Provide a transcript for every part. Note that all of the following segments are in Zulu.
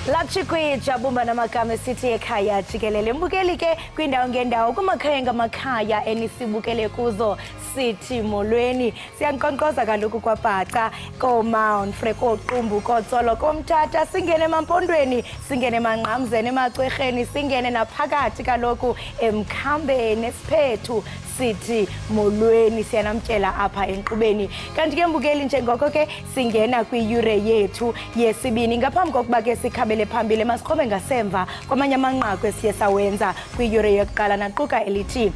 Lapchikwija bumba namagama esithi Ekhaya Jikelele mbukeli ke kwindawo ngendawo kumakhaya ngamakhaya enisibukele kuzo sithi molweni siyanqonqoza kaloku kwaBhaca koMount Freko Qumbu koTsolo komthatha singene emampondweni singene emanqamzeni emacwerheni singene naphakathi kaloku emkhambeni esiphethu sithi molweni siyanamtshela apha enkqubeni kanti ke mbukeli njengoko ke singena kwiyure yethu yesibini ngaphambi kokuba ke sikhabele phambili masiqhobe ngasemva kwamanye amanqaku esiye sawenza kwiyure yokuqala naquka elithi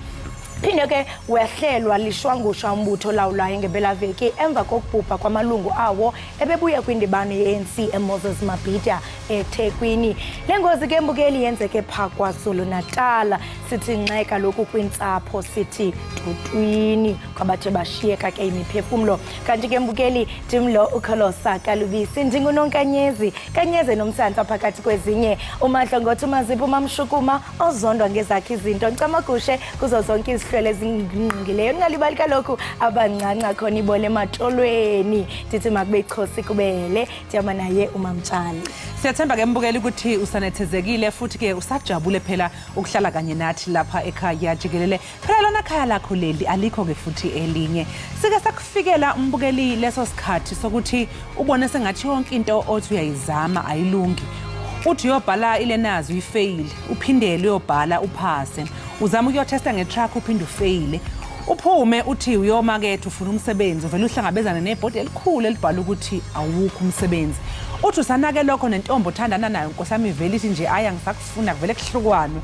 phinde ke wehlelwa lishwangusha umbutho lawulayo ngebelaveki emva kokubhubha kwamalungu awo ebebuya kwindibano ye-ANC eMoses Mabhida eThekwini. Le ngozi ke mbukeli yenzeke phaa KwaZulu Natal sithi nxeka lokhu kwintsapho sithi tutwini kwabathe bashiyeka ke imiphefumlo kanti ke mbukeli Timlo ukholosa kalubisi ndingunonkanyezi kanyeze nomsantsa phakathi kwezinye umahla ngothi umazipho mamshukuma ozondwa ngezakhe izinto ncamagushe kuzo zonke izihlwele ezingqingileyo ningalibali kaloku abancanca khona ibole ematolweni ndithi makube ichosi kubele ndiyama naye umamtshali. Siyathemba ke mbukeli ukuthi usanethezekile futhi ke usajabule phela ukuhlala kanye nathi lapha ekhaya Jikelele. Phela lona khaya lakho leli alikho ke futhi elinye. Sike sakufikela mbukeli leso sikhathi sokuthi ubone sengathi yonke into othi uyayizama ayilungi. Uthi uyobhala ilenazi uyifail, uphindele uyobhala uphase. Uzama ukuyotesta ngetrack uphinde ufail. Uphume uthi uyomakethe ufuna umsebenzi uvela uhlangabezana nebhodi elikhulu elibhala ukuthi awukho umsebenzi. Uthi usanake lokho nentombo othandana nayo nkosami ivela ithi nje aya ngisakufuna kuvele kuhlukwanwe.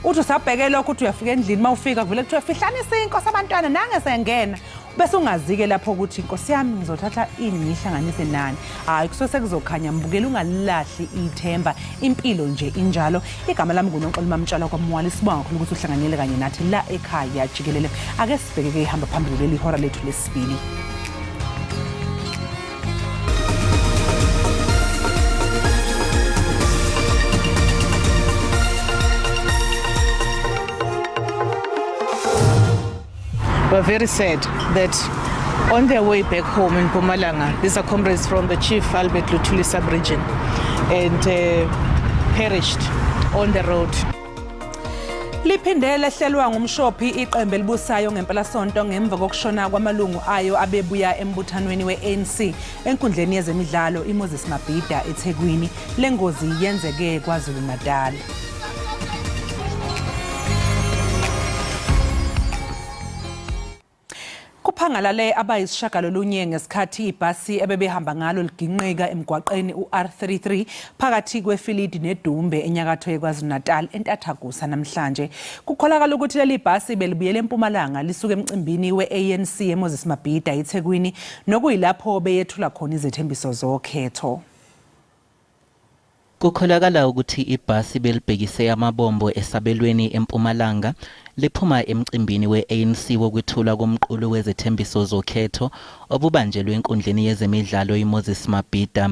Uthi usabheke lokho uthi uyafika endlini mawufika kuvele kuthiwa fihlanisa inkosi abantwana nange sengena. Bese ungazike lapho ukuthi inkosi yami ngizothatha ini ngihlanganise nani. Hayi kusose kuzokhanya mbukela ungalahli ithemba impilo nje injalo. Igama lami nguNonxolo mamtshalo kwaMwali sibonga kakhulu ukuthi uhlanganyele kanye nathi la ekhaya Jikelele. Ake sibheke ke ihamba phambili leli hora lethu lesibili. We're very sad that on their way back home in Mpumalanga, these are comrades from the Chief Albert Luthuli sub-region and perished on the road. Liphinde lehlelwa ngumshophi iqembu elibusayo ngempelasonto ngemva kokushona kwamalungu ayo abebuya embuthanweni we-ANC enkundleni yezemidlalo iMoses Mabhida eThekwini. Le ngozi yenzeke KwaZulu Natal. Kuphangalale abayisishagalolunye ngesikhathi ibhasi ebebehamba ngalo liginqika emgwaqeni uR33 phakathi kweFilidi neDumbe enyakatho yeKwaZulu Natal entathakusa namhlanje. Kukholakala ukuthi leli bhasi belibuyele eMpumalanga lisuke emcimbini we-ANC eMoses Mabhida eThekwini nokuyilapho beyethula khona izethembiso zokhetho. Kukholakala ukuthi ibhasi belibhekise amabombo esabelweni eMpumalanga liphuma emcimbini we-ANC wokwethula komqulu wezethembiso zokhetho obubanjelwe enkundleni yezemidlalo iMoses Mabhida.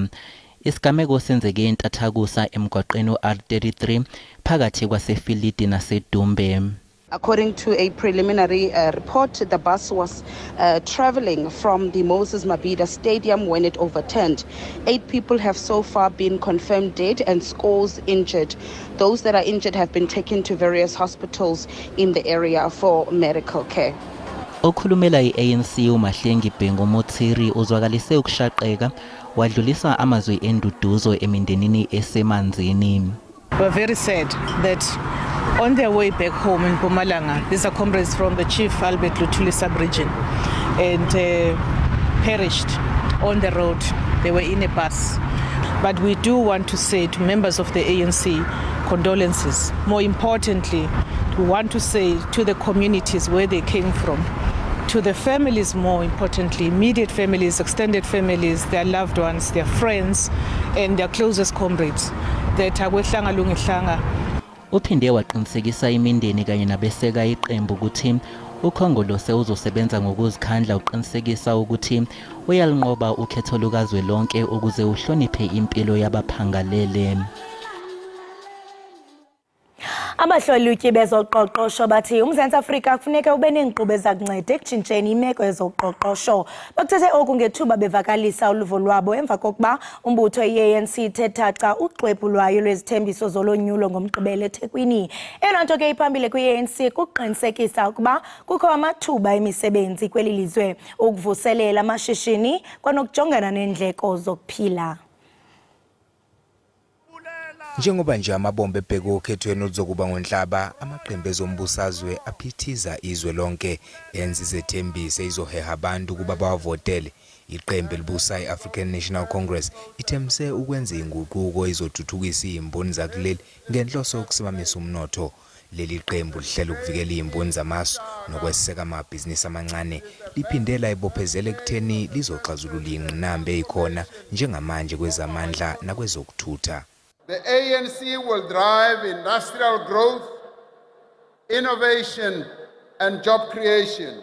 Isigameko senzeke entathakusa emgwaqeni uR33 phakathi kwaseFilidi naseDumbe. According to a preliminary report, the bus was traveling from the Moses Mabhida Stadium when it overturned. 8 people have so far been confirmed dead and scores injured. Those that are injured have been taken to various hospitals in the area for medical care. Okhulumela i-ANC uMahlengi Bhengu Motsiri uzwakalise ukushaqeka wadlulisa amazwi enduduzo emindenini esemanzini. We're very sad that on their way back home in Mpumalanga, these are comrades from the Chief Albert Luthuli sub-region and perished on the road. They were in a bus. But we do want to say to members of the ANC, condolences. More importantly, we want to say to the communities where they came from, to the families, more importantly, immediate families, extended families, their loved ones, their friends, and their closest comrades, that akwehlanga lungehlanga. Uphinde waqinisekisa imindeni kanye nabeseka iqembu ukuthi ukhongolose uzosebenza ngokuzikhandla uqinisekisa ukuthi uyalinqoba ukhetho lukazwelonke ukuze uhloniphe impilo yabaphangalele. Abahlalutyi bezoqoqosho bathi uMzantsi Afrika kufuneka ube neenkqubo ezakunceda ekutshintsheni imeko yezoqoqosho. Bakuthethe oku ngethuba bevakalisa uluvo lwabo emva kokuba umbutho i-ANC ithe thaca uxwebhu lwayo lwezithembiso zolonyulo ngoMgqibelo eThekwini. Eyona nto ke iphambili kwi-ANC kuqinisekisa ukuba kukho amathuba emisebenzi kweli lizwe, ukuvuselela amashishini kwanokujongana neendleko zokuphila. Njengoba nje amabombe ebheke okhethweni oluzokuba ngoNhlaba, amaqembu ezombusazwe aphithiza izwe lonke enza izethembiso izoheha abantu kuba bawavotele. Iqembu elibusa i-African National Congress ithembise ukwenza inguquko ezothuthukisa izimboni zakuleli ngenhloso yokusimamisa umnotho. Leli qembu lihlela ukuvikela izimboni zamasu nokweseka amabhizinisi amancane, liphindela ibophezela ekutheni lizoxazulula ingqinamba ezikhona njengamanje kwezamandla nakwezokuthutha. The ANC will drive industrial growth, innovation, and job creation.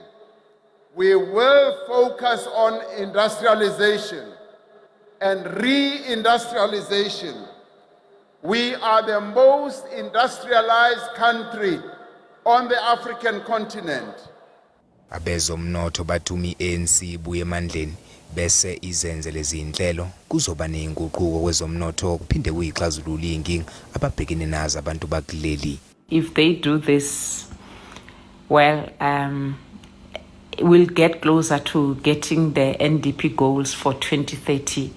We will focus on industrialization and re-industrialization. We are the most industrialized country on the African continent. Abezomnotho bathuma i-ANC ibuye emandleni bese izenze lezi inhlelo kuzoba nezinguquko kwezomnotho kuphinde kuyixazulula inkinga ababhekene nazo abantu bakuleli. If they do this well, we'll get closer to getting the NDP goals for 2030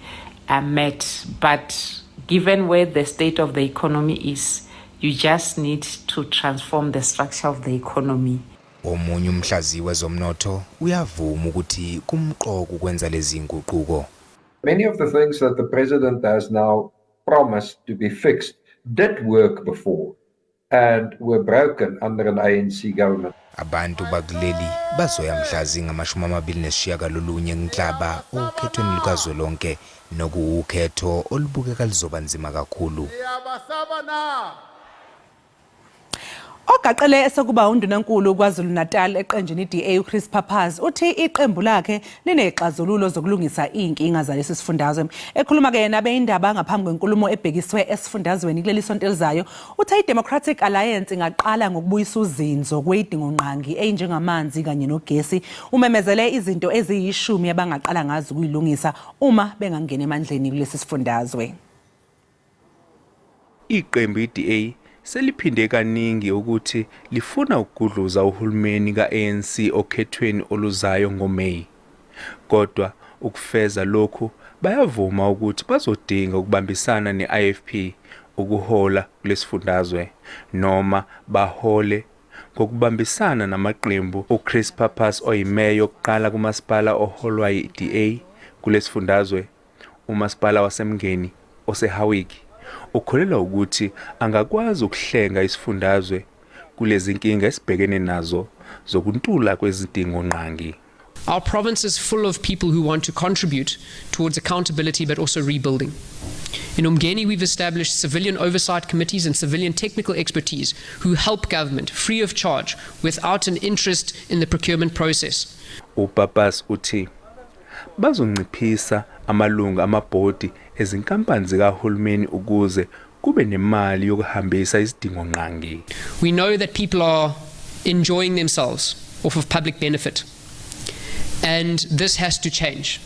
met. But given where the state of the economy is, you just need to transform the structure of the economy. Omunye umhlaziyi wezomnotho uyavuma ukuthi kumqoka ukwenza lezi nguquko. Many of the things that the president has now promised to be fixed did work before and were broken under an ANC government. Abantu bakuleli bazoya mhlazi ngama-29 kuNhlaba okhethweni lukazwelonke nokuwukhetho olubukeka lizoba nzima kakhulu. Ogaqele esokuba undunankulu KwaZulu-Natal eqenjini iDA uChris Papaz uthi iqembu lakhe linexazululo zokulungisa inkinga zalesi sifundazwe. Ekhuluma ke yena beindaba ngaphambi kwenkulumo ebhekiswe esifundazweni kuleli sonto elizayo, uthi iDemocratic Alliance ingaqala ngokubuyisa uzinzo kwezidingonqangi enjengamanzi kanye nogesi. Umemezele izinto eziyishumi abangaqala ngazo ukuyilungisa uma bengangena emandleni kulesi sifundazwe. Iqembu iDA seliphinde kaningi ukuthi lifuna ukugudluza uhulumeni ka-ANC okhethweni oluzayo ngoMeyi. Kodwa ukufeza lokhu bayavuma ukuthi bazodinga ukubambisana ne-IFP ukuhola kulesifundazwe noma bahole ngokubambisana namaqembu uChris Papaz oyimeya yokuqala kumasipala oholwa yi-DA kulesifundazwe, umasipala waseMngeni oseHawiki. Ukholelwa ukuthi angakwazi ukuhlenga isifundazwe kulezi inkinga esibhekene nazo zokuntula kwezidingonqangi. Our province is full of people who want to contribute towards accountability but also rebuilding. In Umgeni, we've established civilian oversight committees and civilian technical expertise who help government free of charge without an interest in the procurement process. UPapaz uthi bazonciphisa amalunga amabhodi ezinkampani zikahulumeni ukuze kube nemali yokuhambisa izidingonqangi. We know that people are enjoying themselves off of public benefit, and this has to change.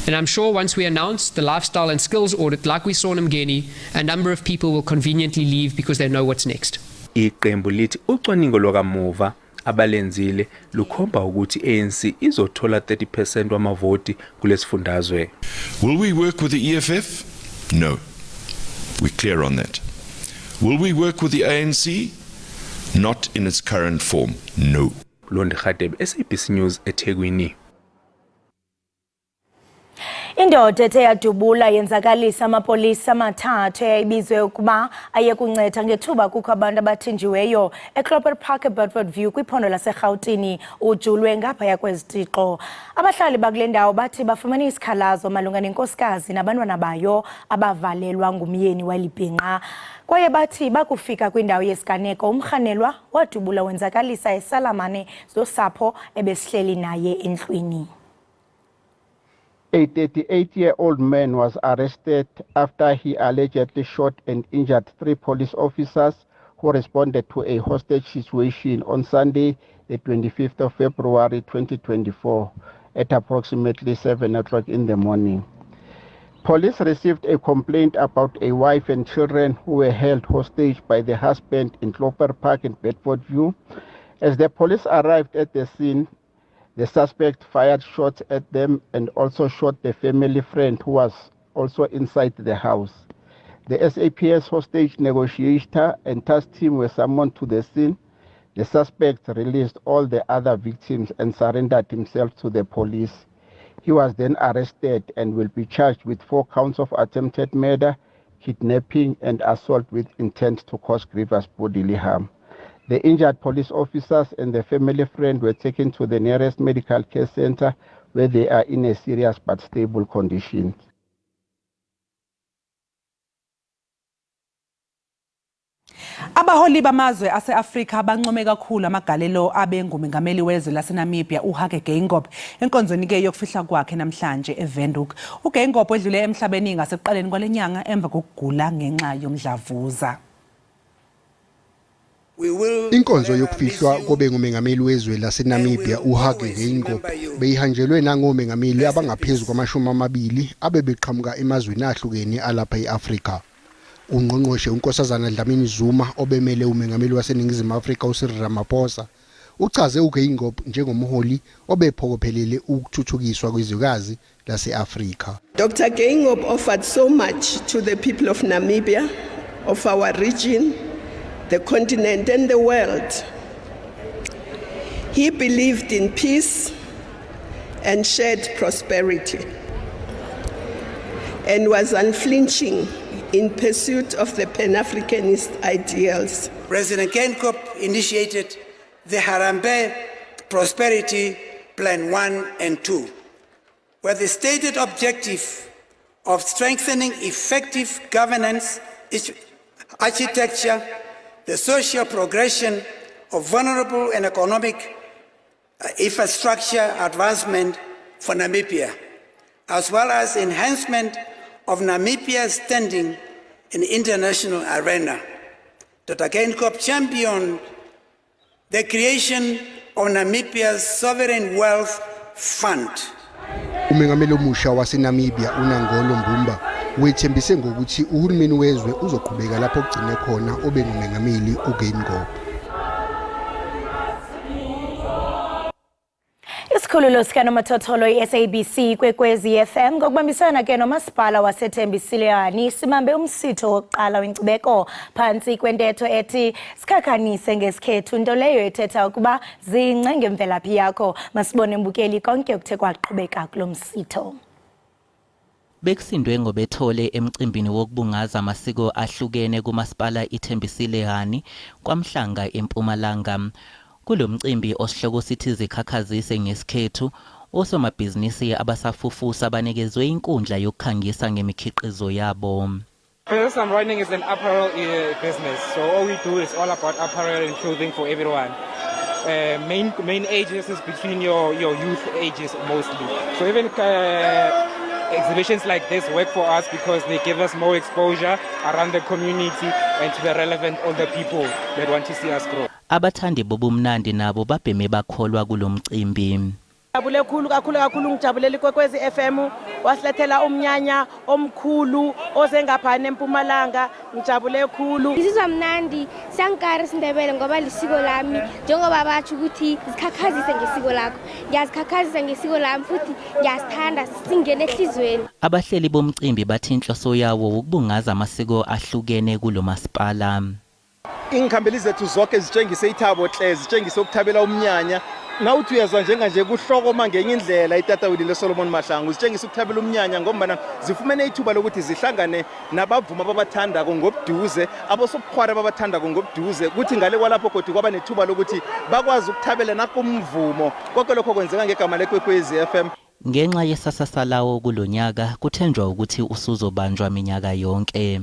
And I'm sure once we announce the lifestyle and skills audit like we saw in Umgeni, a number of people will conveniently leave because they know what's next. Iqembu lithi ucwaningo lwakamuva abalenzile lukhomba ukuthi ANC izothola 30% wamavoti kulesifundazwe. Will we work with the EFF? No. We're clear on that. Will we work with the ANC? Not in its current form. No. Londi Khadebe, SABC News eThekwini. Indoda ethe yadubula yenzakalisa amapolisa amathathu eyayibizwe ukuba aye kunceda ngethuba kukho abantu abathinjiweyo eCropper Park eBedford View kwiphondo laseRhawutini ujulwe ngaphaya kwezitixo. Abahlali bakule ndawo bathi bafumene isikhalazo malunga nenkosikazi nabantwana bayo abavalelwa ngumyeni walibhinqa. Kwaye bathi bakufika kwindawo yesiganeko umrhanelwa wadubula wenzakalisa esalamane zosapho ebesihleli naye endlwini. A 38-year-old man was arrested after he allegedly shot and injured 3 police officers who responded to a hostage situation on Sunday, the 25th of February 2024, at approximately 7 o'clock in the morning. Police received a complaint about a wife and children who were held hostage by the husband in Cloper Park in Bedfordview. As the police arrived at the scene, the suspect fired shots at them and also shot the family friend who was also inside the house. The SAPS hostage negotiator and task team were summoned to the scene. The suspect released all the other victims and surrendered himself to the police. He was then arrested and will be charged with 4 counts of attempted murder, kidnapping, and assault with intent to cause grievous bodily harm. The injured police officers and the family friend were taken to the nearest medical care center where they are in a serious but stable condition. Abaholi bamazwe ase-Afrika bancome kakhulu amagalelo abe ngumengameli wezwe laseNamibia uHage Geingob enkonzweni ke yokufihla kwakhe namhlanje eVenduk. uGeingob wedlule emhlabeni ngasekuqaleni kwalenyanga emva kokugula ngenxa yomdlavuza. Inkonzo yokufihlwa kobe ngumengameli wezwe laseNamibia uHage Geingob beyihanjelwe nangomengameli abangaphezulu kwama-20 abebeqhamuka emazweni ahlukene alapha eAfrika. Ungqongqoshe uNkosazana Dlamini Zuma obemele umengameli waseNingizimu Afrika uCyril Ramaphosa uchaze uGeingob njengomholi obephokophelele ukuthuthukiswa kwezwekazi lase-Afrika. Dr. Geingob offered so much to the people of Namibia, of our region, the continent and the world. He believed in peace and shared prosperity and was unflinching in pursuit of the Pan-Africanist ideals. President Geingob initiated the Harambee Prosperity Plan 1 and 2, where the stated objective of strengthening effective governance architecture, the social progression of vulnerable and economic infrastructure advancement for Namibia, as well as enhancement of Namibia's standing in the international arena. Dr. Geingob championed the creation of Namibia's Sovereign Wealth Fund. Umengameli omusha waseNamibia uNangolo Mbumba wethembise ngokuthi uhulumeni wezwe uzoqhubeka lapho kugcine khona obe ngumengameli uGeingob. Isikhululo sikanomathotholo i-SABC kwekwezi FM ngokubambisana ke nomasipala waseThembisileyani simambe umsitho wokuqala wenkcubeko phansi kwentetho ethi sikhakhanise ngesikhethu, nto leyo ethetha ukuba zingce ngemvelaphi yakho. Masibone mbukeli konke okuthe kwaqhubeka kulo msitho. Bekusindwe ngobethole emcimbini wokubungaza amasiko ahlukene kumasipala iThembisileyani kwaMhlanga eMpumalanga. Kulo mcimbi osihloko sithi zikhakhazise ngesikhethu, osomabhizinisi abasafufusa banikezwe inkundla yokukhangisa ngemikhiqizo yabo. The business I'm running is an apparel business, so all we do is all about apparel and clothing for everyone. Main ages is between your youth ages mostly. So even exhibitions like this work for us because they give us more exposure around the community and to the relevant older people that want to see us grow. Abathandi bobumnandi nabo babheme bakholwa kulo mcimbi. Ngijabule kakhulu ngijabulele ikwekwezi FM wasilethela umnyanya omkhulu ozengaphana eMpumalanga. Ngijabule kakhulu. Isizwa mnandi sankari sindebele ngoba lisiko lami njengoba bathi ukuthi zikhakhazise ngesiko lakho. Ngiyazikhakhazisa ngesiko lami futhi ngiyasithanda singene ehlizweni. Abahleli bomcimbi bathi inhloso yawo ukubungaza amasiko ahlukene kulo masipala. Ingikhambeli zethu zonke zitshengise ithabo hle, zitshengise ukuthabela umnyanya. Nawuthi uyazwa njenganje kuhloko mangenye indlela itatawini leSolomon Mahlangu zitshengisa ukuthabela umnyanya ngoba zifumene ithuba lokuthi zihlangane nabavuma babathanda ngobuduze, abosobukhwara babathanda ngobuduze, kuthi ngale kwalapho kodwa kwaba nethuba lokuthi bakwazi ukuthabela nakumvumo. Konke lokho kwenzeka ngegama lekwekwezi FM. Ngenxa yesasasa lawo kulonyaka kuthenjwa ukuthi usuzobanjwa minyaka yonke.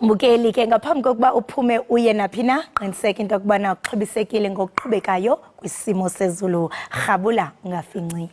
Mbukeli ke ngaphambi kokuba uphume uye naphi na qiniseka into yokubana uxhobisekile ngokuqhubekayo kwisimo sezulu. Rhabula ungafinci.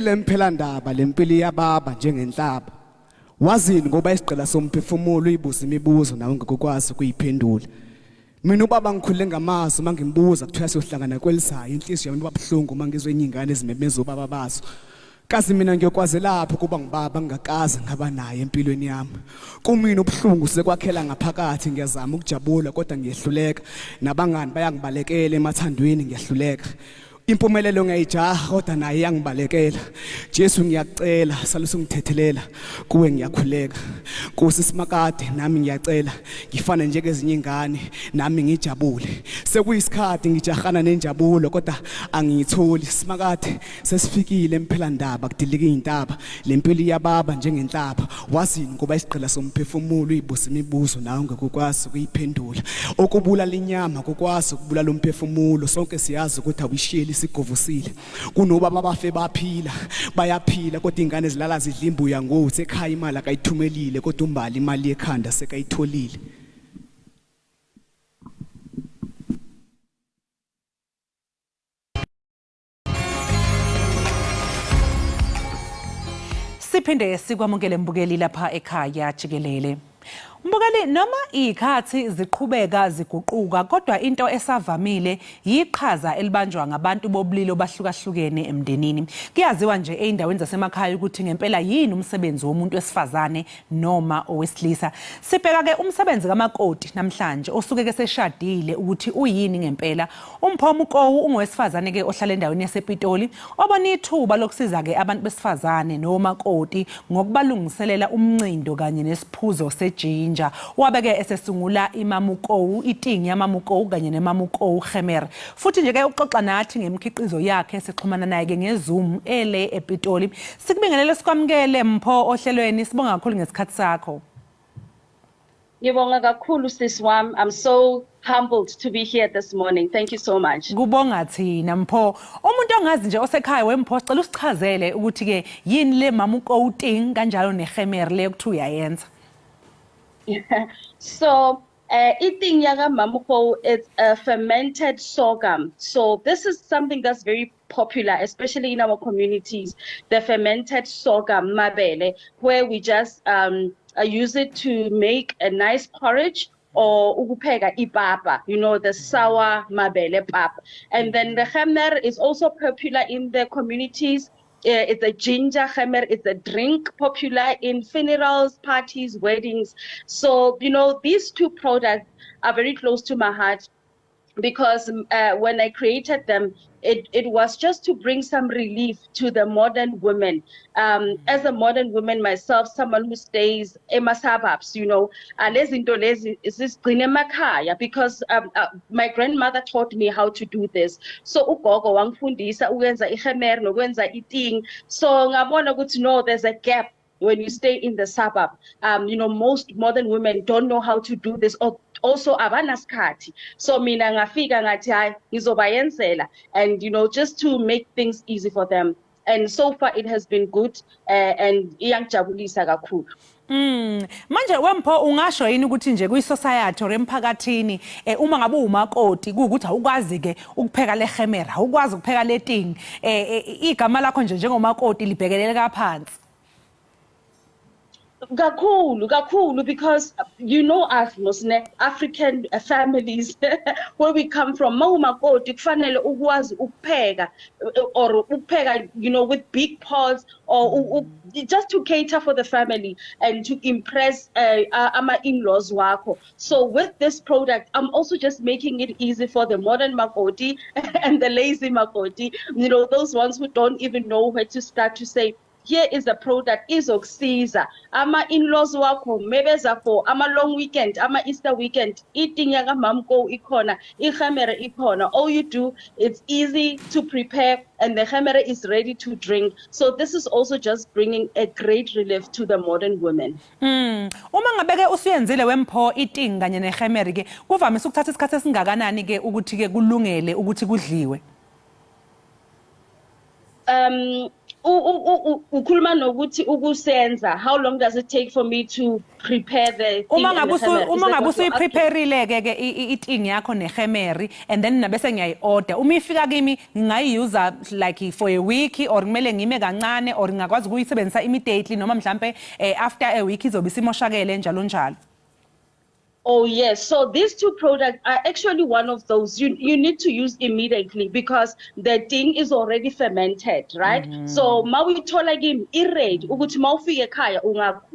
Sifikile emphelandaba lempilo yababa njengenhlaba. Wazini ngoba isiqela somphefumulo uyibuza imibuzo nawe ngokwazi ukuyiphendula. Mina ubaba ngikhule ngamazi mangimbuza kuthiwa siyohlangana kwelisayo inhliziyo yami ibabhlungu mangizwe inyingane ezimemeza ubaba bazo. Kazi mina ngiyokwazi lapho kuba ngibaba ngingakaze ngaba naye empilweni yami. Kumina ubhlungu sekwakhela ngaphakathi ngiyazama ukujabula kodwa ngiyehluleka. Nabangani bayangibalekela emathandweni ngiyahluleka. Impumelelo ngiyayijaha kodwa naye yangibalekela. Jesu ngiyakucela saluse ungithethelela kuwe ngiyakhuleka. Nkosi simakade nami ngiyacela ngifane njengezinye ingane nami ngijabule. Sekuyisikhathi ngijahana nenjabulo kodwa angiyitholi. Simakade sesifikile emphelandaba kudilika iindaba lempilo yababa njengenhlaba. Wazini ngoba isiqela somphefumulo uyibuza imibuzo nawe ngokwazi ukuyiphendula. Okubulala inyama kokwazi ukubulala umphefumulo. Sonke siyazi ukuthi awishiyeli sigovusile. Kunoba babafe baphila bayaphila kodwa ingane zilala zidla imbuya ngothi ekhaya imali akayithumelile kodwa umbali imali ekhanda sekayitholile. Siphinde sikwamukele mbukeli lapha ekhaya Jikelele. Mbukeli noma ikhathi ziqhubeka ziguquka kodwa into esavamile yiqhaza elibanjwa ngabantu bobulilo bahlukahlukene emndenini. Kuyaziwa nje eindaweni zasemakhaya ukuthi ngempela yini umsebenzi womuntu wesifazane noma owesilisa. Sibheka ke umsebenzi kamakoti namhlanje osuke ke seshadile ukuthi uyini ngempela. Umphomu Kowu ungowesifazane ke ohlala endaweni yasePitoli obona ithuba lokusiza ke abantu besifazane nomakoti ngokubalungiselela umncindo kanye nesiphuzo sejinja. Wabe ke esesungula iMama Kowu itingi yaMama Kowu kanye neMama Kowu Khemer. Futhi nje ke uxoxa nathi ngemikhiqizo yakhe sixhumana naye ke ngeZoom ele ePitoli. Sikubingelele sikwamukele Mpho ohlelweni sibonga kakhulu ngesikhathi sakho. Ngibonga kakhulu sis wami. I'm so humbled to be here this morning. Thank you so much. Kubonga thina Mpho. Umuntu ongazi nje osekhaya weMpho sicela usichazele ukuthi ke yini le Mama Kowu ting kanjalo neKhemer le ukuthi uyayenza. So eating yaga Mama Kowu is a fermented sorghum. So this is something that's very popular, especially in our communities. The fermented sorghum mabele, where we just use it to make a nice porridge or ukupeka ipapa, you know, the sour mabele pap. And then the khemer is also popular in the communities. It's a ginger khemer. It's a drink popular in funerals, parties, weddings. So, you know, these two products are very close to my heart because when I created them, it was just to bring some relief to the modern women. As a modern woman myself, someone who stays in my suburbs, you know, because my grandmother taught me how to do this. So ugogo wangifundisa ukwenza ikhemer nokwenza iting. So ngabona ukuthi no, there's a gap when you stay in the suburb. You know, most modern women don't know how to do this, or also abanaskati. So mina ngafika ngathi hayi ngizobayenzela, and you know, just to make things easy for them. And so far it has been good and iyangijabulisa kakhulu. Manje weMpho ungasho yini ukuthi nje kwi-society or emphakathini uma ngabe umakoti ukuthi awukwazi ke ukupheka le khemer, awukwazi ukupheka le ting, igama lakho nje njengomakoti libhekelele kaphansi? Kakhulu, because you know us African families where we come from, mawumakoti kufanele ukwazi ukupheka or ukupheka, you know, with big pots or just to cater for the family and to impress ama in-laws wako. So with this product, I'm also just making it easy for the modern makoti and the lazy makoti, you know, those ones who don't even know where to start, to say, here is a product izokusiza ama in-laws wakho mebeza for ama long weekend, ama Easter weekend, eating yaga Mama Kowu ikhona, ikhamera ikhona. All you do, it's easy to prepare and the khamera is ready to drink. So this is also just bringing a great relief to the modern women. Uma ngabeke usuyenzile weMpho iting kanye nekhamera ke kuvamise ukuthatha isikhathi esingakanani ke ukuthi ke kulungele ukuthi kudliwe? ukhuluma nokuthi ukusenza, how long does it take for me to prepare the thing? Uma ngabe usuyiprepareile ke iting yakho nehemeri and then nabe sengiyayi-order, uma ifika kimi ngingayiyuza like for a week or kumele ngime kancane or ngakwazi ukuyisebenzisa immediately noma mhlambe after a week izobe isimoshakele njalo njalo? Oh yes, so these two products are actually one of those you need to use immediately because the thing is already fermented, right? So mawuyithola kimi i-ready ukuthi mawufika ekhaya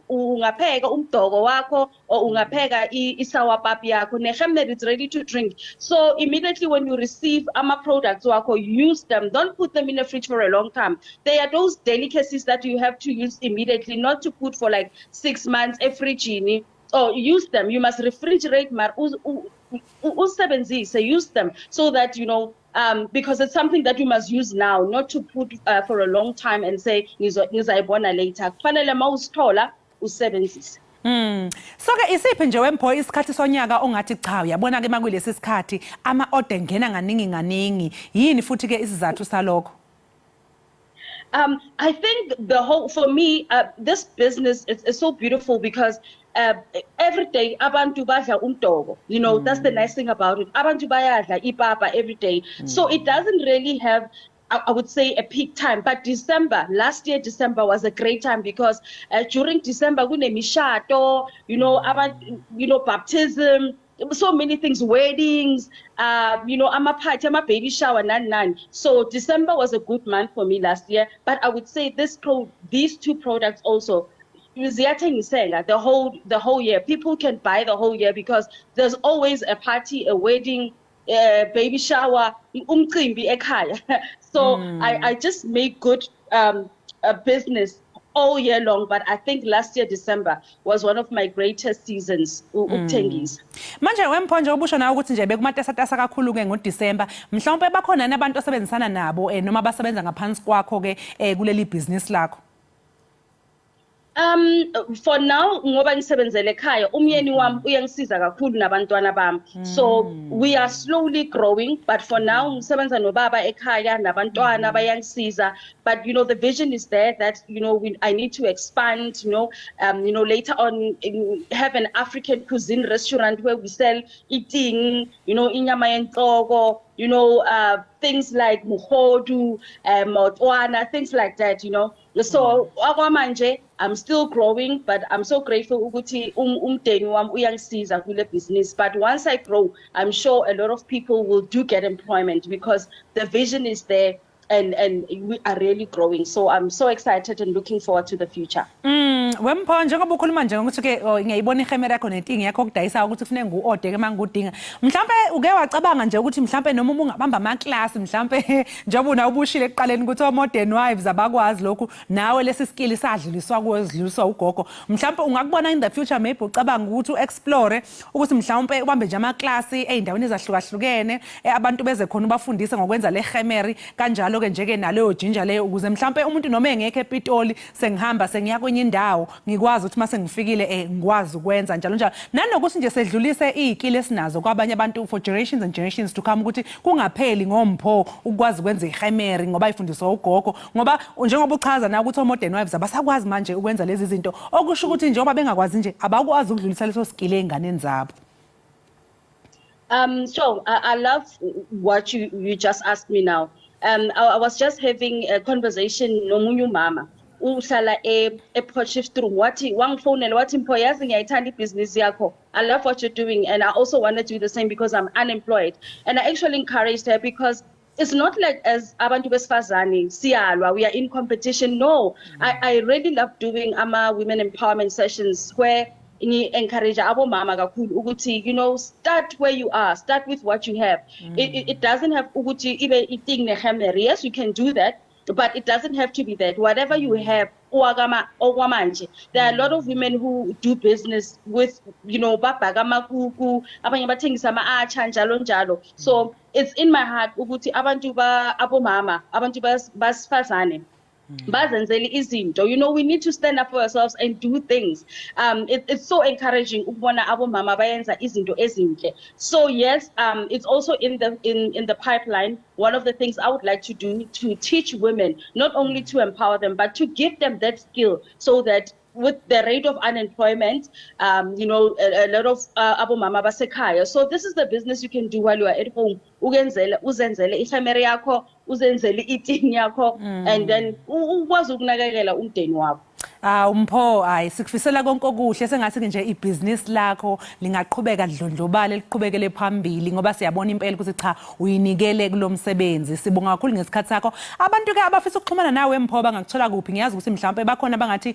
ungapheka umdoko wakho or ungapheka i-sour pap yakho, nehemeri is ready to drink. So immediately when you receive products wakho, use them. Don't put them in the fridge for a long time. They are those delicacies that you have to use immediately, not to put for like 6 months every genie. Or use them. You must refrigerate, use them so that, because it's something that you must use now, not to put for a long time and say, ngizayibona later. Kufanele mawusithola usebenzise. So-ke isiphi nje wempho isikhathi sonyaka ongathi cha uyabona ke makulesi sikhathi ama-order ngena nganingi yini futhi ke isizathu salokho? I think for me, this business is so beautiful because every day abantu badla umdoko. That's the nice thing about it. Abantu bayadla ipapa every day. So it doesn't really have, I would say, a peak time. But last year December was a great time because during December kunemishato, baptism, so many things, weddings, party, baby shower, none. So December was a good month for me last year. But I would say these two products also, the whole year. People can buy the whole year because there's always a party, a wedding, baby shower, Ekhaya. So I just make good business all year long, but I think last year December was one of my greatest seasons ukuthengisa. Manje wempho nje ubusho nawe ukuthi nje bekumatasa kakhulu ke ngoDecember, mhlawumbe bakhona nabantu osebenzisana nabo noma basebenza ngaphansi kwakho ke kuleli business lakho? For now, ngoba ngisebenzele ekhaya, umyeni wami uyangisiza kakhulu nabantwana bami. So we are slowly growing, but for now ngisebenza nobaba ekhaya nabantwana bayangisiza. But the vision is there that I need to expand. Later on have an African cuisine restaurant where we sell eating, inyama yenhloko, things like muhodu, motwana, things like that. So okwamanje I'm still growing, but I'm so grateful ukuthi umdeni wami uyangisiza kule business. But once I grow, I'm sure a lot of people will get employment because the vision is there and we are really growing. So I'm so excited and looking forward to the future. Wempho njengoba ukhuluma nje ngokuthi ke ngiyayibona ihemera yakho nentingi yakho okudayisa ukuthi kufanele ngu-order ke mangudinga. Mhlambe uke wacabanga nje ukuthi mhlambe noma ungabamba ama-class mhlambe njengoba una ubushile ekuqaleni ukuthi modern wives abakwazi lokhu nawe lesi skill sadluliswa kwezidluliswa ugogo. Mhlambe ungakubona in the future maybe ucabanga ukuthi u-explore ukuthi mhlambe ubambe nje ama-class ey'ndaweni ezahlukahlukene abantu beze khona ubafundise ngokwenza le hemeri kanjalo ke nje ke naleyo jinja leyo ukuze mhlambe umuntu noma engekho ePitoli sengihamba sengiya kwenye indawo ngikwazi ukuthi mase ngifikile ngikwazi ukwenza njalo njalo nanokuthi nje sedlulise izikile esinazo kwabanye abantu for generations and generations to come ukuthi kungapheli ngompho ukwazi ukwenza ihemeri ngoba ifundiswa ugogo ngoba njengoba uchaza na ukuthi modern wives abasakwazi manje ukwenza lezi zinto okusho ukuthi njengoba bengakwazi nje abakwazi ukudlulisa leso skill einganeni zabo. So I love what you just asked me now. I was just having a conversation nomunye mama uhlala ePotchefstroom wathi wangifonela wathi Mpho yazi ngiyayithanda ibhizinisi yakho. I love what you're doing and I also want to do the same because I'm unemployed. And I actually encouraged her because it's not like as abantu besifazane siyalwa we are in competition. No, I really love doing women empowerment sessions where encourage abo mama kakhulu ukuthi start where you are, start with what you have. It doesn't have ukuthi ibe iting nehemeri. Yes, you can do that, but it doesn't have to be that. Whatever you have, okwamanje. There are a lot of women who do business with babhaga amakuku, abanye bathengisa ama-acha njalo njalo. So it's in my heart ukuthi abantu abo mama, abantu basifazane bazenzele izinto. You know, we need to stand up for ourselves and do things. It's so encouraging ukubona abomama bayenza izinto ezinhle. So yes, it's also in the pipeline. One of the things I would like to do to teach women, not only to empower them, but to give them that skill so that with the rate of unemployment, you know, a lot of abomama basekhaya. So this is the business you can do while you are at home. Uzenzele ifamily yakho, uzenzele itini yakho, and then ukwazi ukunakekela umndeni wakho. Umpho sikufisela konke okuhle sengathi nje ibhizinisi lakho lingaqhubeka dlondlobale liqhubekele phambili ngoba siyabona impela ukuthi cha uyinikele kulomsebenzi. Sibonga kakhulu ngesikhathi sakho. Abantu ke abafisa ukuxhumana nawe Mpho bangakuthola kuphi? Ngiyazi ukuthi mhlawumbe bakhona bangathi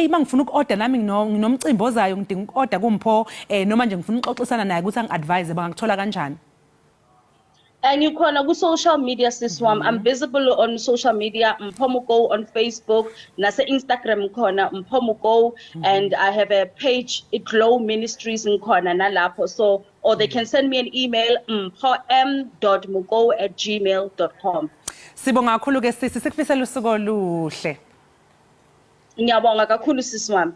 mangifuna uku-order nami nginomcimbi ozayo ngidinga uku-order kuMpho noma nje ngifuna ukuxoxisana naye ukuthi angi-advise bangakuthola kanjani? And you can go social media siswam. I'm visible on social media, Mphomuko on Facebook, nase Instagram khona Mphomuko, and I have a page, Glow Ministries in khona nalapho. So, or they can send me an email, mpho.muko@gmail.com. Sibonga kakhulu ke sisi, sikufisela usuku oluhle. Ngiyabonga kakhulu siswam.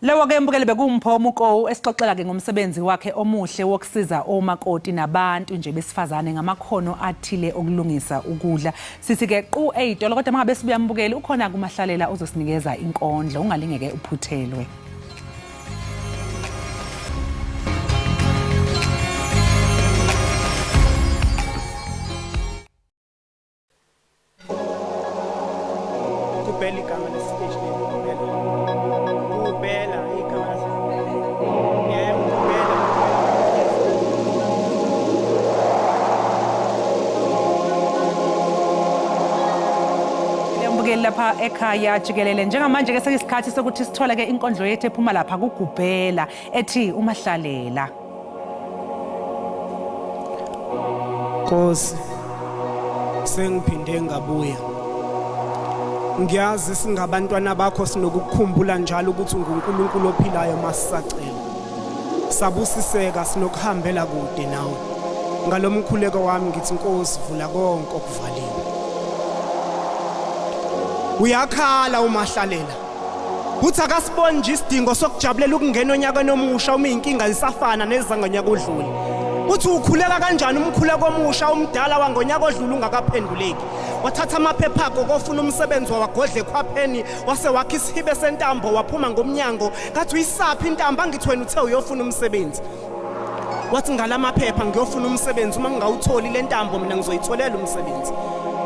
Lewo ke mbukele bekuMpho Muko esixoxela ke ngomsebenzi wakhe omuhle wokusiza omakoti nabantu nje besifazane ngamakhono athile okulungisa ukudla. Sithi ke qu 8 kodwa mangabe sibuya mbukele ukhona kumahlalela uzosinikeza inkondlo ungalingeke uphuthelwe. Kubeli igama lesiteshi kubela igama lapha ekhaya Jikelele njengamanje ke seyisikhathi sokuthi sithole ke inkondlo yethu ephuma lapha kugubhela ethi umahlalela. Nkosi sengiphinde ngabuya. Ngiyazi singabantwana bakho sinokukukhumbula njalo ukuthi unguNkulunkulu ophilayo masisacela. Sabusiseka sinokuhambela kude nawe. Ngalomkhuleko wami ngithi Nkosi vula konke okuvaliwe. Uyakhala umahlalela. Uthi akasiboni nje isidingo sokujabulela ukungena onyakeni omusha uma inkinga zisafana nezangonyaka odlule. Uthi ukhuleka kanjani umkhuleko omusha umdala wangonyaka odlule ungakaphenduleki. Wathatha amaphepha akho kofuna umsebenzi wagodle ekhwapheni wase wakha isihibe sentambo waphuma ngomnyango ngathi uyisaphi intambo angithi wena uthe uyofuna umsebenzi. Wathi ngalamaphepha ngiyofuna umsebenzi uma ngingawutholi le ntambo mina ngizoyitholela umsebenzi.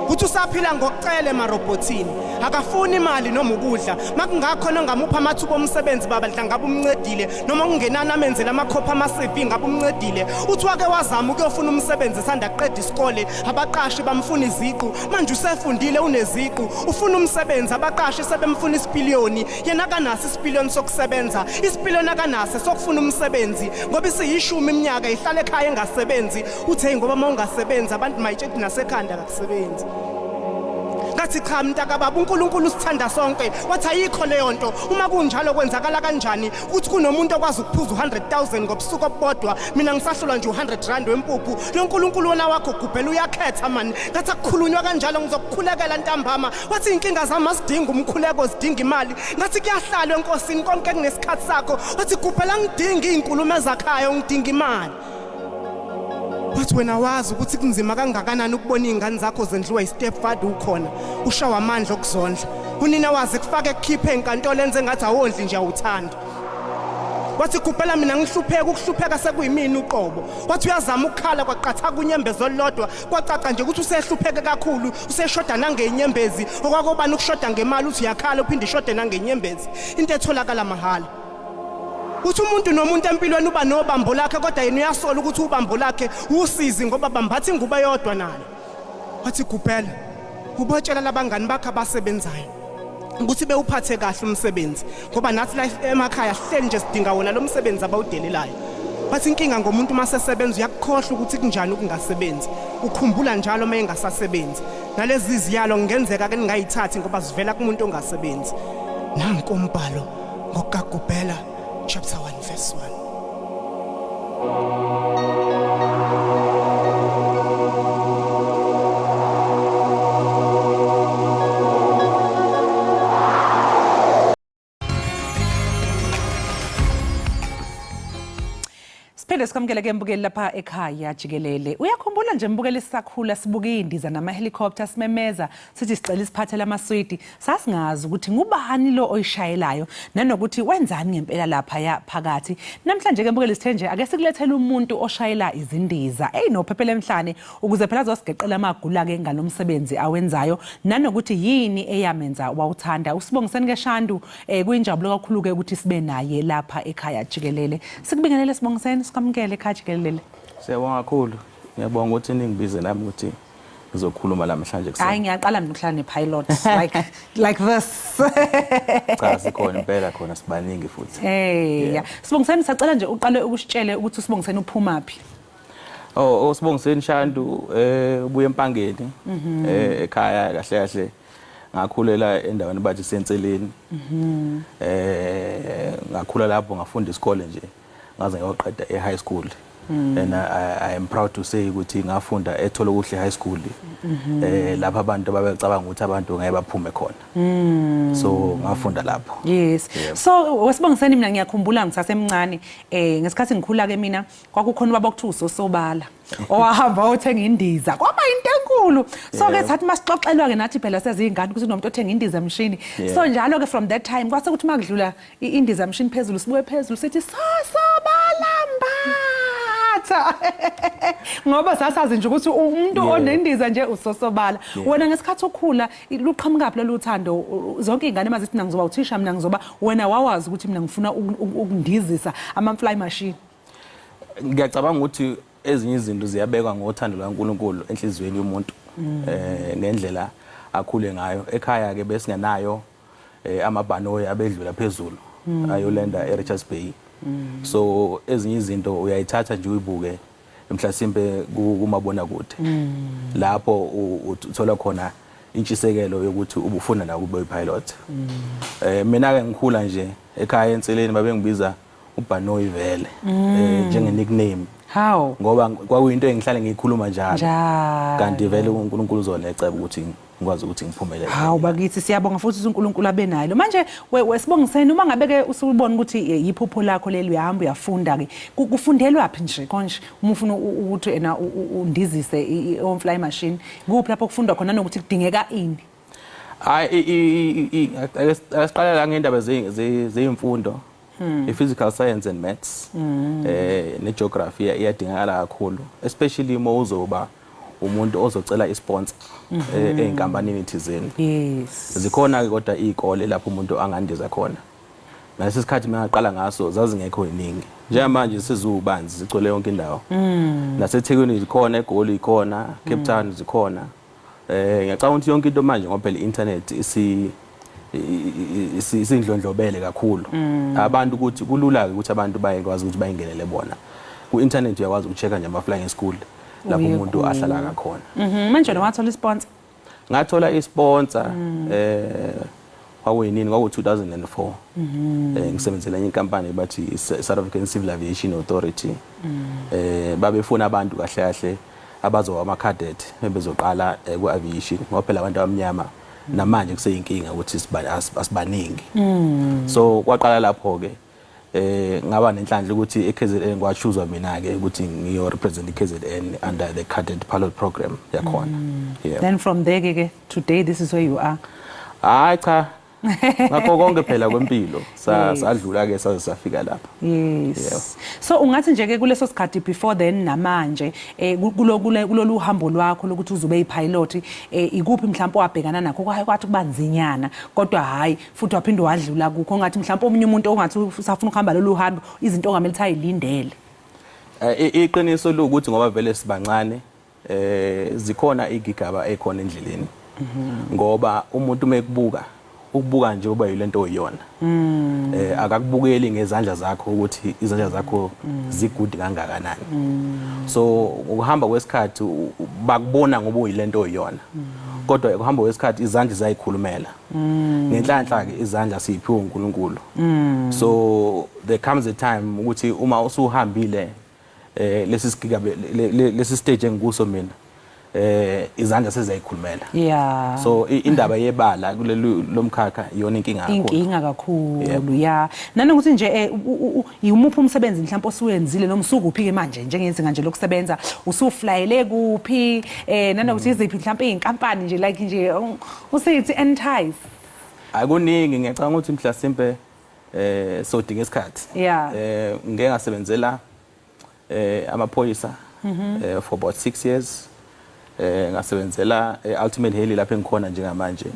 Uthi usaphila ngokucela emarobotini akafuni imali noma ukudla makungakhona ngamupha amathuba omsebenzi babadla ngabe umncedile noma kungenana amenzela amakhopha ama-CV ngabe umncedile. Uthi wake wazama ukuyofuna umsebenzi esanda qeda isikole abaqashi bamfuna iziqu manje usefundile uneziqu ufuna umsebenzi abaqashi sebemfuna isipiliyoni yena akanaso isipiliyoni sokusebenza isipiliyoni akanaso sokufuna umsebenzi ngoba isiyishumi iminyaka ihlala ekhaya engasebenzi. Uthe ngoba mawungasebenzi abantu mayitsheti nasekhanda akakusebenzi. Ngathi cha mntaka baba uNkulunkulu usithanda sonke wathi ayikho leyo nto uma kunjalo kwenzakala kanjani ukuthi kunomuntu okwazi ukuphuza 100,000 ngobusuku obodwa mina ngisahlula nje 100 rand wempuphu lo nkulunkulu wona wakho gubhela uyakhetha mani. Ngathi akukhulunywa kanjalo ngizokukhulekela ntambama wathi inkinga zami asidinga umkhuleko zidinga imali. Ngathi kuyahlala enkosini konke kunesikhathi sakho wathi gubhela ngidinga izinkulumo ezakhaya ngidinga imali. Wathi wena wazi ukuthi kunzima kangakanani ukubona izingane zakho zendliwa istepfather ukhona ushawa amandla okuzondla unina wazi kufake kukhiphe enkantolo enze ngathi awondli nje awuthanda. Wathi kuphela mina ngihlupheka ukuhlupheka sekuyimini uqobo. Wathi uyazama ukukhala kwaqatha kunyembezo lodwa kwacaca nje ukuthi usehlupheke kakhulu useshoda nangenyembezi okwakobani ukushoda ngemali uthi uyakhala uphinde ishode nangenyembezi into etholakala mahala. Uthi umuntu nomuntu empilweni uba nobambo lakhe kodwa yena uyasola ukuthi ubambo lakhe usizi ngoba bambathi ingubo eyodwa nayo. Wathi kuphela ubotshela labangani bakhe abasebenzayo ukuthi bewuphathe kahle umsebenzi ngoba nathi la emakhaya sihleli nje sidinga wona lo msebenzi abawudelelayo. Wathi inkinga ngomuntu masesebenza uyakukhohlwa ukuthi kunjani ukungasebenzi ukhumbula njalo uma engasasebenzi nalezi iziyalo ngenzeka ke ningayithathi ngoba sivela kumuntu ongasebenzi. Nanku umbhalo ngokagubhela chapter 1 verse 1. Siphinde sikamukele ke mbukeli lapha ekhaya Jikelele. Uyakhumbula nje mbukeli sisakhula sibuka indiza nama helicopter simemeza sithi sicela isiphathele amaswidi. Sasingazi ukuthi ngubani lo oyishayelayo nanokuthi wenzani ngempela lapha ya phakathi. Namhlanje ke mbukeli sithe nje ake sikulethele umuntu oshayela izindiza. Nophephele emhlane ukuze phela azosigeqela amagula ke ngalomsebenzi awenzayo nanokuthi yini eyamenza wawuthanda. Usibongiseni ke Shandu kuyinjabulo kakhulu ke ukuthi sibe naye lapha ekhaya Jikelele. Sikubingelele sibongiseni sikamukele ekhaya Jikelele. Siyabonga kakhulu. Ngiyabonga ukuthi ningibize nami ukuthi ngizokhuluma namhlanje kusasa. Hayi ngiyaqala mina ukuhlala nepilot like this. Cha sikhona impela khona sibaningi futhi. Yeah. Sibongiseni sacela nje uqale ukusitshele ukuthi usibongiseni uphuma phi. Sibongiseni Shandu ubuye empangeni ekhaya kahle kahle ngakhulela endaweni bathi Sentseleni. Ngakhula lapho ngafunda isikole nje ngaze ngayoqeda e-high school. And I am proud to say ukuthi ngafunda eTholo kuhle high school. Lapha abantu babecabanga ukuthi abantu ngeke baphume khona. So ngafunda lapho. Yes. So wesibongiseni mina ngiyakhumbula ngisasemncane ngesikhathi ngikhula ke mina kwakukhona ubaba okuthiwa uSosobala owahamba othenga indiza kwaba into enkulu. So ke sathi masixoxelwa ke nathi phela sezingane ukuthi kunomuntu othenga indiza emshini. So njalo ke from that time kwase ukuthi makudlula indiza emshini phezulu sibuye phezulu sithi Sosobala ngoba sasazi nje ukuthi umuntu onendiza nje uSosobala. Wena ngesikhathi ukhula luqhamuka phela luthando zonke izingane mazithi mina ngizoba uthisha mina ngizoba wena wawazi ukuthi mina ngifuna ukundizisa ama-fly machine. Ngiyacabanga ukuthi ezinye izinto ziyabekwa ngothando lwaNkulunkulu enhlizweni yomuntu ngendlela akhule ngayo. Ekhaya ke besingenayo amabhanoyi abedlula phezulu ayolanda eRichards Bay. So ezinye izinto uyayithatha nje uyibuke mhlasimbe kumabona kude. Lapho uthola khona intshisekelo yokuthi ubufuna na kube pilot. Mina ke ngikhula nje ekhaya Entseleni babengibiza uBhanoyi vele njenge nickname. How? Ngoba kwakuyinto engihlale ngiyikhuluma njalo. Kanti vele uNkulunkulu uzoneceba ukuthi ngikwazi ukuthi ngiphumelele. Hawu bakithi siyabonga futhi uNkulunkulu abenalo. Manje wesibongiseni uma ngabe ke usubona ukuthi yiphupho lakho leli uyahamba uyafunda ke kufundelwa phi nje konje uma ufuna ukuthi ena undizise on-fly machine kuphi lapho kufundwa khona nokuthi kudingeka ini? Hayi asiqala la ngendaba zeimfundo. I-physical science and maths ne-geography iyadingakala kakhulu especially uma uzoba umuntu ozocela isponsor einkampanini thizeni. Yes. Zikhona ke kodwa izikole lapho umuntu angandiza khona. Ngaleso sikhathi ngaqala ngaso zazingekho iningi. Njengamanje sizubanzi zigcwele yonke indawo. NaseThekwini zikhona, eGoli ikhona, Cape Town zikhona. Ngiyacabanga ukuthi yonke into manje ngoba phela i-internet isindlondlobele kakhulu. Abantu ukuthi kulula ukuthi abantu bayekwazi ukuthi bayingenele bona. Ku-internet uyakwazi ukuchecka nje ama-flying school lapho umuntu ahlala ngakhona. Manje wathola isponsor? Ngathola isponsor kwakuyinini kwaku-2004. Ngisebenzela enye inkampani bathi South African Civil Aviation Authority. Babefuna abantu kahle kahle abazoba ama-cadet bebezoqala ku-aviation ngoba phela abantu abamnyama namanje kuseyinkinga ukuthi asibaningi. So kwaqala lapho ke ngaba nenhlanhla ukuthi eKZN kwachoose mina ke ukuthi ngiyo represent iKZN under the cadet pilot program yakhona. Then from there ke today this is where you are. Hayi cha ngakho konke phela kwempilo sadlula ke saze safika lapha. Yes. So ungathi nje ke kuleso sikhathi before then namanje kulolu hambo lwakho lokuthi uzobe yipilot ikuphi mhlawumbe wabhekana nakho kwathi kubanzinyana kodwa hayi futhi waphinde wadlula kukho ngathi mhlawumbe omunye umuntu ongathi usafuna ukuhamba lolu hambo izinto ongamele ukuthi ayilindele. Iqiniso lokuthi ngoba vele sibancane zikhona igigaba ekhona endleleni. Ngoba umuntu mekubuka ukubuka nje uba yilento oyiyona. Akakubukeli ngezandla zakho ukuthi izandla zakho zigudi kangakanani. So ukuhamba kwesikhathi bakubona ngoba uyilento oyiyona. Kodwa ukuhamba kwesikhathi izandla zayikhulumela. Ngenhlanhla ke izandla siphiwe uNkulunkulu. So there comes a time ukuthi uma usuhambile lesi sigaba lesi stage engikuso mina izandla seziyayikhulumela. Yeah. So indaba yebala kuleli lomkhakha iyona inkinga kakhulu. Inkinga kakhulu ya. Nanokuthi nje yimuphi umsebenzi mhlawumbe osuwenzile noma usukuphi ke manje njengezinga nje lokusebenza usuflyele kuphi nanokuthi iziphi mhlawumbe inkampani nje like nje usithi entice. Akuningi ngiyacanga ukuthi mhlasimpe sodinga isikhathi. Yeah. Ngeke ngasebenzela amaphoyisa for about 6 years. Ngasebenzela Ultimate Heli lapha engikhona njengamanje.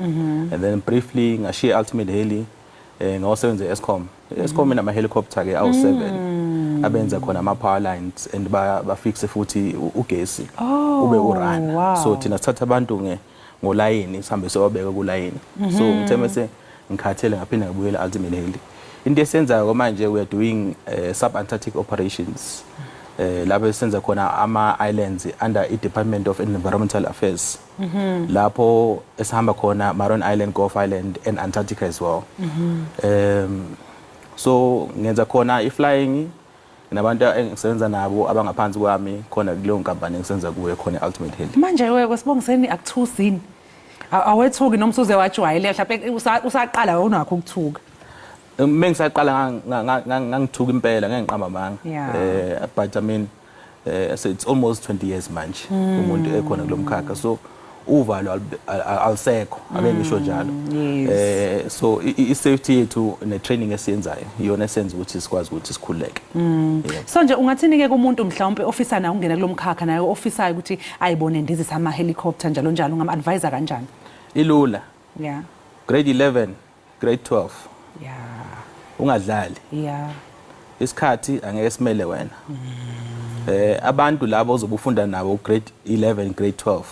And then briefly ngashiya Ultimate Heli ngasebenza Eskom. Eskom inama helicopter ke awu7 abenza khona ama power lines and ba fixe futhi ugesi ube urana. So thina sithatha abantu ngolayini sihambe sobabeka kulayini. So ngithe mase ngikhathele ngaphinde ngibuyela Ultimate Heli. Into esenzayo manje we are doing sub-Antarctic operations. Lapho esenza khona ama islands under i-Department of Environmental Affairs. Lapho esihamba khona Maroon Island, Gulf Island and Antarctica as well. So ngenza khona i-flying nabantu engisebenza nabo abangaphansi kwami khona kuleyo nkampani engisenza kuyo khona Ultimate Heli. Manje kwesibongiseni akuthusini. Awethuki noma usuze wajwayele mhlawumbe usaqala unakho ukuthuka. Mengisaqala ngangithuka impela ngengiqamba manga. But I mean so it's almost 20 years manje umuntu ekhona kulomkhakha so uvalo alisekho ake ngisho njalo. So i-safety yethu ne-training esiyenzayo iyona esenza ukuthi sikwazi ukuthi sikhululeke. So nje ungathini ke kumuntu mhlawumbe ofisa na ungena kulomkhakha nayo ofisayo ukuthi ayibone ndizisa ama helicopter njalo njalo ngam-advisor kanjani? Ilula. Yeah. Grade 11, grade 12. Yeah. Ungadlali. Yeah. Isikhathi angeke simele wena. Abantu labo ozobufunda nabo grade 11, grade 12.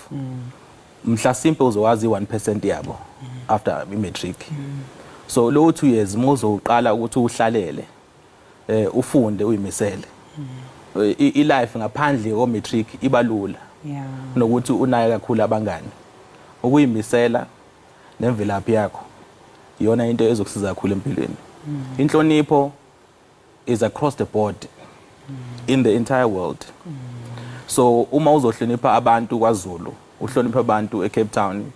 Mhla simple uzowazi 1% yabo after i-matric. So lo 2 years mozoqala ukuthi uhlalele ufunde uyimisele. I-life ngaphandle ko-matric ibalula. Yeah. Nokuthi unaye kakhulu abangani. Ukuyimisela nemvelaphi yakho iyona into ezokusiza kakhulu empilweni. Inhlonipho is across the board in the entire world. So uma uzohlonipha abantu kwaZulu, uhlonipha abantu eCape Town,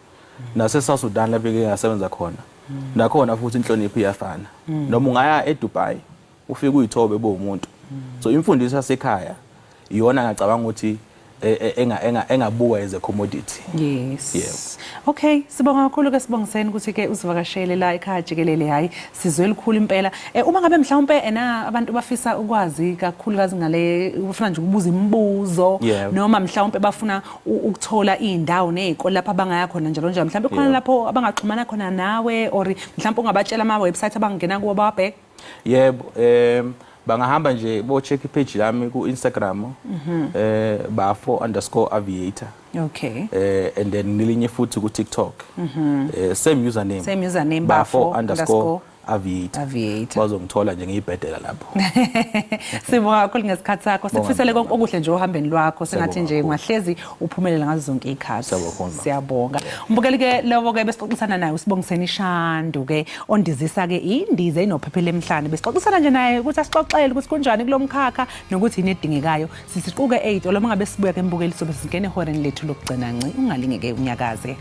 nase South Sudan lapho ke ngasebenza khona. Nakhona futhi inhlonipho iyafana. Noma ungaya eDubai, ufike uyithobe bomuntu. So imfundiso yasekhaya iyona ngacabanga ukuthi engabuka as a commodity. Yes. Yeah. Okay, sibonga kakhulu ke sibongiseni ukuthi ke usivakashele la ekhaya Jikelele hayi sizwe elikhulu impela. Uma ngabe mhlawumbe abantu bafisa ukwazi kakhulukazi ngale ufuna nje ukubuza imibuzo noma mhlawumbe bafuna ukuthola indawo nezikole lapha abangaya khona njalo njalo mhlawumbe khona lapho abangaxhumana khona nawe or mhlawumbe ungabatshela ama website abangena kuwo babhe. Yebo, bangahamba nje bo check page lami ku Instagram bafo_aviator. Okay. And then nilinye futhi ku TikTok. Same username bafo_aviator. Bazongithola nje ngiyibhedela lapho. Sibonga kakhulu ngesikhathi sakho. Sikufisele konke okuhle nje ohambeni lwakho. Sengathi nje ungahlezi uphumelela ngazo zonke ikhathi. Siyabonga. Umbukeli ke lowo ke besixoxisana naye usibongiseni Shandu ke ondizisa ke indize enophephele emhlanje. Besixoxisana nje naye ukuthi asixoxele ukuthi kunjani kulomkhakha nokuthi yini edingekayo. Sisiquke 8 oloma ngabe sibuya ke mbukeli sobe singene ehoreni lethu lokugcina nci ungalingeke unyakaze.